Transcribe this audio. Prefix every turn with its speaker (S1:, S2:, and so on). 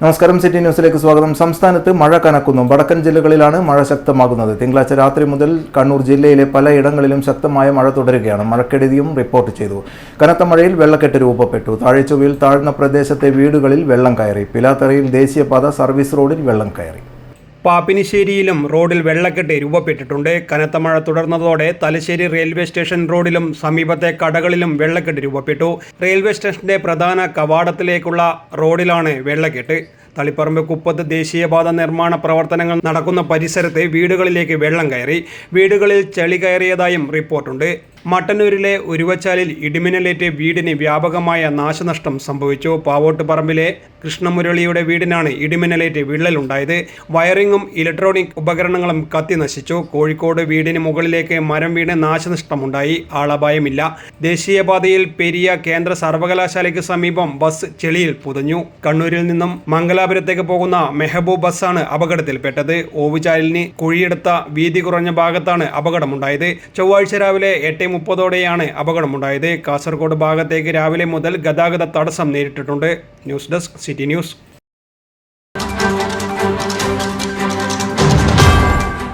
S1: നമസ്കാരം, സിറ്റി ന്യൂസിലേക്ക് സ്വാഗതം. സംസ്ഥാനത്ത് മഴ കനക്കുന്നു. വടക്കൻ ജില്ലകളിലാണ് മഴ ശക്തമാകുന്നത്. തിങ്കളാഴ്ച രാത്രി മുതൽ കണ്ണൂർ ജില്ലയിലെ പലയിടങ്ങളിലും ശക്തമായ മഴ തുടരുകയാണ്. മഴക്കെടുതിയും റിപ്പോർട്ട് ചെയ്തു. കനത്ത മഴയിൽ വെള്ളക്കെട്ട് രൂപപ്പെട്ടു. താഴ്ചയിൽ താഴ്ന്ന പ്രദേശത്തെ വീടുകളിൽ വെള്ളം കയറി. പിലാത്തറയിൽ ദേശീയപാത സർവീസ് റോഡിൽ വെള്ളം കയറി.
S2: പാപ്പിനിശ്ശേരിയിലും റോഡിൽ വെള്ളക്കെട്ട് രൂപപ്പെട്ടിട്ടുണ്ട്. കനത്ത മഴ തുടർന്നതോടെ തലശ്ശേരി റെയിൽവേ സ്റ്റേഷൻ റോഡിലും സമീപത്തെ കടകളിലും വെള്ളക്കെട്ട് രൂപപ്പെട്ടു. റെയിൽവേ സ്റ്റേഷന്റെ പ്രധാന കവാടത്തിലേക്കുള്ള റോഡിലാണ് വെള്ളക്കെട്ട്. തളിപ്പറമ്പ് കുപ്പത്ത് ദേശീയപാത നിർമ്മാണ പ്രവർത്തനങ്ങൾ നടക്കുന്ന പരിസരത്ത് വീടുകളിലേക്ക് വെള്ളം കയറി. വീടുകളിൽ ചെളി കയറിയതായും റിപ്പോർട്ടുണ്ട്. മട്ടന്നൂരിലെ ഉരുവച്ചാലിൽ ഇടിമിന്നലേറ്റ് വീടിന് വ്യാപകമായ നാശനഷ്ടം സംഭവിച്ചു. പാവോട്ട് പറമ്പിലെ കൃഷ്ണമുരളിയുടെ വീടിനാണ് ഇടിമിന്നലേറ്റ് വിള്ളലുണ്ടായത്. വയറിങ്ങും ഇലക്ട്രോണിക് ഉപകരണങ്ങളും കത്തി നശിച്ചു. കോഴിക്കോട് വീടിന് മുകളിലേക്ക് മരം വീണ് നാശനഷ്ടമുണ്ടായി. ആളപായമില്ല. ദേശീയപാതയിൽ പെരിയ കേന്ദ്ര സർവകലാശാലയ്ക്ക് സമീപം ബസ് ചെളിയിൽ പുതഞ്ഞു. കണ്ണൂരിൽ നിന്നും മംഗലാപുരത്തേക്ക് പോകുന്ന മെഹബൂബ് ബസ്സാണ് അപകടത്തിൽപ്പെട്ടത്. ഓവുചാലിന് കുഴിയെടുത്ത വീതി കുറഞ്ഞ ഭാഗത്താണ് അപകടമുണ്ടായത്. ചൊവ്വാഴ്ച രാവിലെ 8:30 അപകടമുണ്ടായത്. കാസർഗോഡ് ഭാഗത്തേക്ക് രാവിലെ മുതൽ ഗതാഗത തടസ്സം നേരിട്ടിട്ടുണ്ട്. News desk, city news.